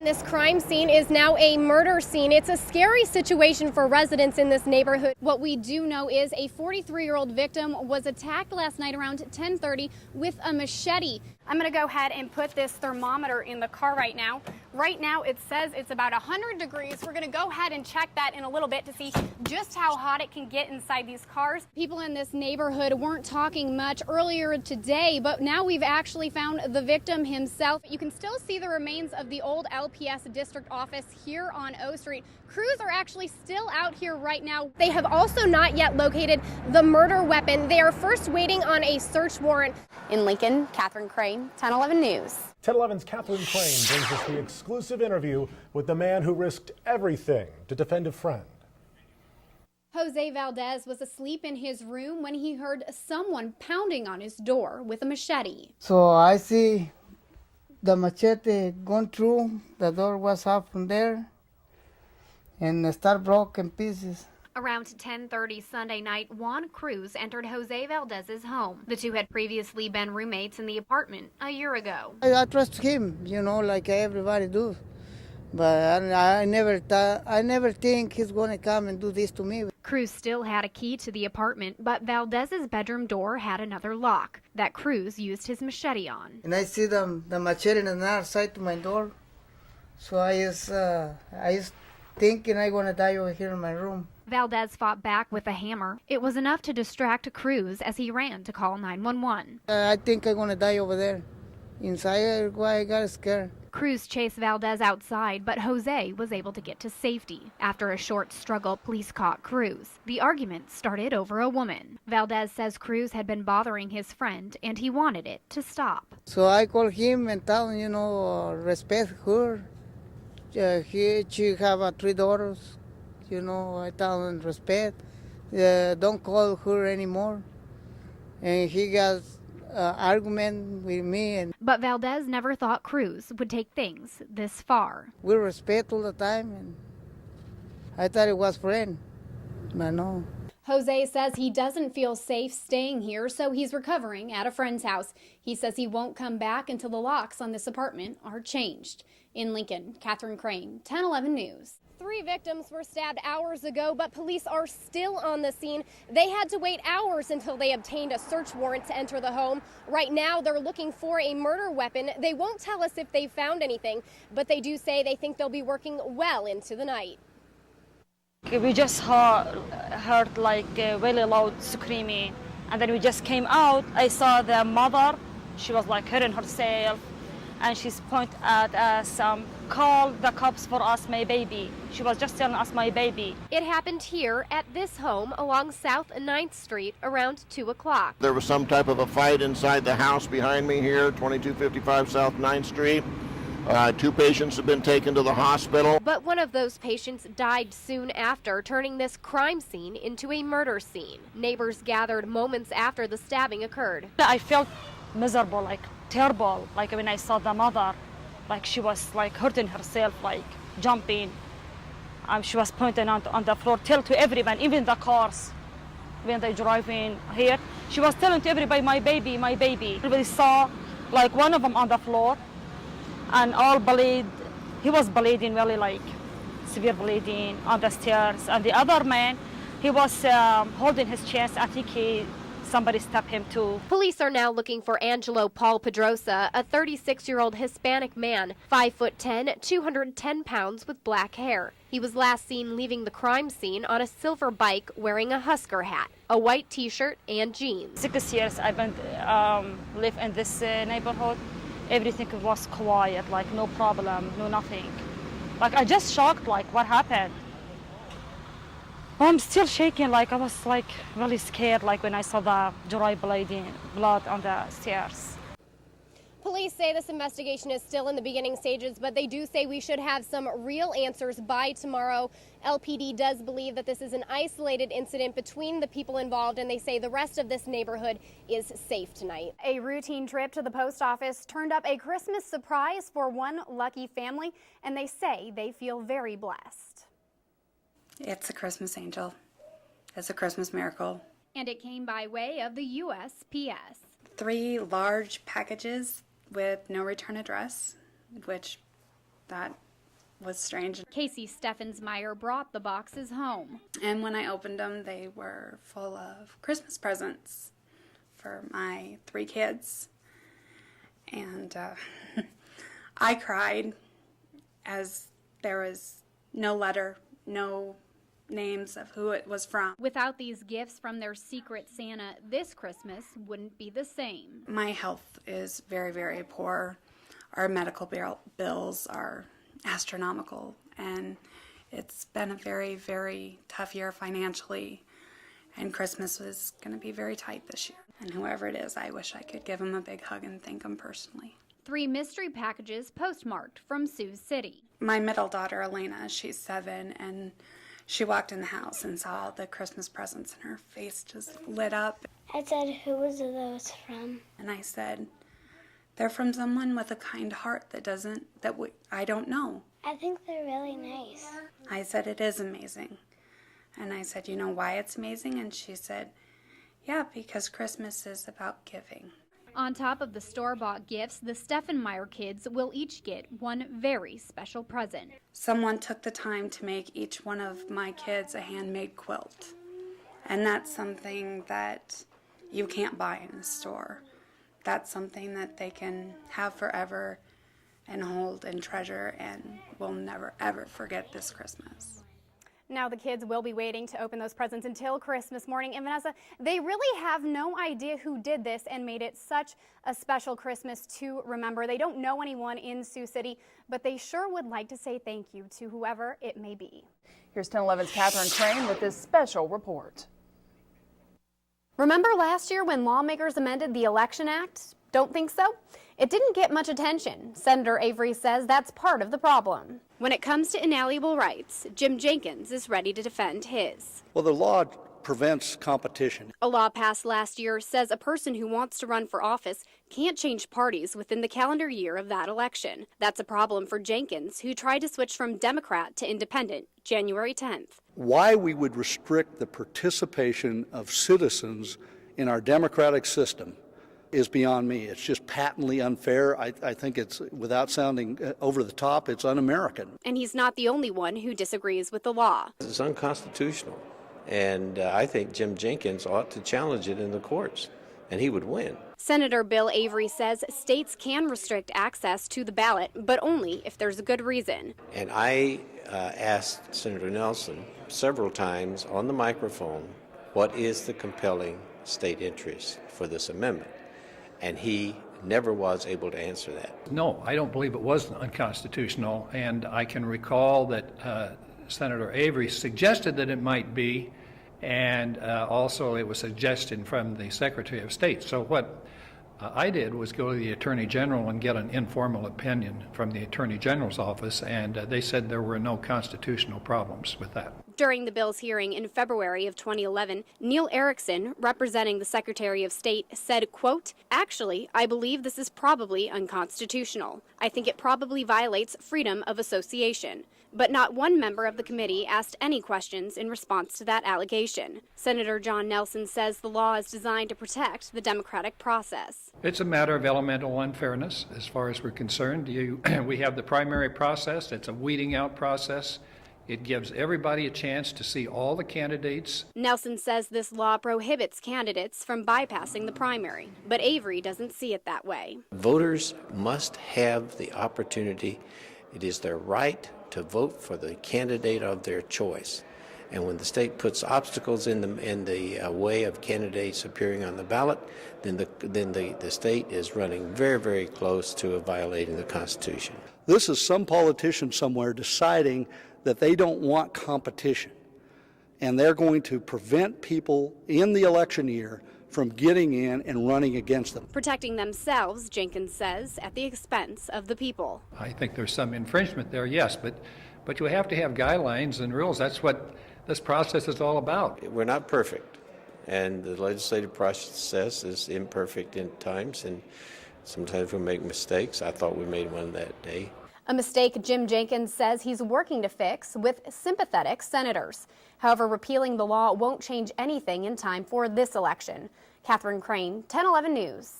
This crime scene is now a murder scene. It's a scary situation for residents in this neighborhood. What we do know is a 43-year-old victim was attacked last night around 10:30 with a machete. I'm going to go ahead and put this thermometer in the car right now. Right now it says it's about 100 degrees. We're going to go ahead and check that in a little bit to see just how hot it can get inside these cars. People in this neighborhood weren't talking much earlier today, but now we've actually found the victim himself. You can still see the remains of the old LPS district office here on O Street. Crews are actually still out here right now. They have also not yet located the murder weapon. They are first waiting on a search warrant. In Lincoln, Catherine Crane, 1011 News. 1011's Catherine Crane brings us the exclusive interview with the man who risked everything to defend a friend. Jose Valdez was asleep in his room when he heard someone pounding on his door with a machete. So I see the machete going through, the door was out from there, and it started broken pieces. Around 10:30 Sunday night, Juan Cruz entered Jose Valdez's home. The two had previously been roommates in the apartment a year ago. I trust him, like everybody does. But I never think he's going to come and do this to me. Cruz still had a key to the apartment, but Valdez's bedroom door had another lock that Cruz used his machete on. And I see the machete on the other side to my door. So I just thinking I'm going to die over here in my room. Valdez fought back with a hammer. It was enough to distract Cruz as he ran to call 911. I think I'm going to die over there. Inside, I got scared. Cruz chased Valdez outside, but Jose was able to get to safety. After a short struggle, police caught Cruz. The argument started over a woman. Valdez says Cruz had been bothering his friend, and he wanted it to stop. So I called him and tell him, respect her. She have 3 daughters. I tell him respect. Don't call her anymore. And he got argument with me. But Valdez never thought Cruz would take things this far. We respect all the time, and I thought it was friend, but no. Jose says he doesn't feel safe staying here, so he's recovering at a friend's house. He says he won't come back until the locks on this apartment are changed. In Lincoln, Catherine Crane, 1011 News. 3 victims were stabbed hours ago, but police are still on the scene. They had to wait hours until they obtained a search warrant to enter the home. Right now, they're looking for a murder weapon. They won't tell us if they found anything, but they do say they think they'll be working well into the night. We just heard like really loud screaming, and then we just came out. I saw the mother. She was like hurting herself, and she's pointed at us, call the cops for us, my baby. She was just telling us my baby. It happened here at this home along South 9th Street around 2 o'clock. There was some type of a fight inside the house behind me here, 2255 South 9th Street. 2 patients have been taken to the hospital. But one of those patients died soon after, turning this crime scene into a murder scene. Neighbors gathered moments after the stabbing occurred. I felt miserable, like terrible, like when I saw the mother, like she was like hurting herself, like jumping. She was pointing on the floor, tell to everyone, even the cars, when they driving here. She was telling to everybody, my baby, my baby. Everybody saw like one of them on the floor, and all bleed. He was bleeding, really like severe bleeding on the stairs. And the other man, he was holding his chest. I think somebody stabbed him too. Police are now looking for Angelo Paul Pedrosa, a 36-year-old Hispanic man, 5'10", 210 pounds with black hair. He was last seen leaving the crime scene on a silver bike wearing a Husker hat, a white t-shirt, and jeans. 6 years I've been live in this neighborhood. Everything was quiet, like no problem, no nothing. Like I just shocked, like what happened? I'm still shaking, like I was like really scared, like when I saw the dry blood on the stairs. Police say this investigation is still in the beginning stages, but they do say we should have some real answers by tomorrow. LPD does believe that this is an isolated incident between the people involved, and they say the rest of this neighborhood is safe tonight. A routine trip to the post office turned up a Christmas surprise for one lucky family, and they say they feel very blessed. It's a Christmas angel. It's a Christmas miracle. And it came by way of the USPS. 3 large packages with no return address, which that was strange. Casey Steffensmeyer brought the boxes home. And when I opened them, they were full of Christmas presents for my 3 kids. And I cried as there was no letter, no names of who it was from. Without these gifts from their secret Santa, this Christmas wouldn't be the same. My health is very, very poor. Our medical bills are astronomical, and it's been a very, very tough year financially, and Christmas was going to be very tight this year. And whoever it is, I wish I could give him a big hug and thank him personally. 3 mystery packages postmarked from Sioux City. My middle daughter, Elena, she's 7, and she walked in the house and saw the Christmas presents, and her face just lit up. I said, who was those from? And I said, they're from someone with a kind heart I don't know. I think they're really nice. I said, it is amazing. And I said, you know why it's amazing? And she said, yeah, because Christmas is about giving. On top of the store-bought gifts, the Steffenmeyer kids will each get one very special present. Someone took the time to make each one of my kids a handmade quilt. And that's something that you can't buy in a store. That's something that they can have forever and hold and treasure and will never, ever forget this Christmas. Now the kids will be waiting to open those presents until Christmas morning. And Vanessa, they really have no idea who did this and made it such a special Christmas to remember. They don't know anyone in Sioux City, but they sure would like to say thank you to whoever it may be. Here's 1011's Catherine Crane with this special report. Remember last year when lawmakers amended the Election Act? Don't think so? It didn't get much attention. Senator Avery says that's part of the problem. When it comes to inalienable rights, Jim Jenkins is ready to defend his. Well, the law prevents competition. A law passed last year says a person who wants to run for office can't change parties within the calendar year of that election. That's a problem for Jenkins, who tried to switch from Democrat to Independent January 10th. Why we would restrict the participation of citizens in our democratic system is beyond me. It's just patently unfair. I think it's, without sounding over the top, it's un-American. And he's not the only one who disagrees with the law. It's unconstitutional, and I think Jim Jenkins ought to challenge it in the courts, and he would win. Senator Bill Avery says states can restrict access to the ballot, but only if there's a good reason. And I asked Senator Nelson several times on the microphone, what is the compelling state interest for this amendment? And he never was able to answer that. No, I don't believe it was unconstitutional, and I can recall that Senator Avery suggested that it might be, and also it was suggested from the Secretary of State. So what I did was go to the Attorney General and get an informal opinion from the Attorney General's office, and they said there were no constitutional problems with that. During the bill's hearing in February of 2011, Neil Erickson, representing the Secretary of State, said, quote, "Actually, I believe this is probably unconstitutional. I think it probably violates freedom of association." But not one member of the committee asked any questions in response to that allegation. Senator John Nelson says the law is designed to protect the democratic process. It's a matter of elemental unfairness as far as we're concerned. We have the primary process. It's a weeding out process. It gives everybody a chance to see all the candidates. Nelson says this law prohibits candidates from bypassing the primary, but Avery doesn't see it that way. Voters must have the opportunity. It is their right to vote for the candidate of their choice. And when the state puts obstacles in the way of candidates appearing on the ballot, then the state is running very, very close to violating the Constitution. This is some politician somewhere deciding that they don't want competition, and they're going to prevent people in the election year from getting in and running against them. Protecting themselves, Jenkins says, at the expense of the people. I think there's some infringement there, yes, but you have to have guidelines and rules. That's what this process is all about. We're not perfect, and the legislative process is imperfect in times, and sometimes we make mistakes. I thought we made one that day. A mistake Jim Jenkins says he's working to fix with sympathetic senators. However, repealing the law won't change anything in time for this election. Catherine Crane, 1011 News.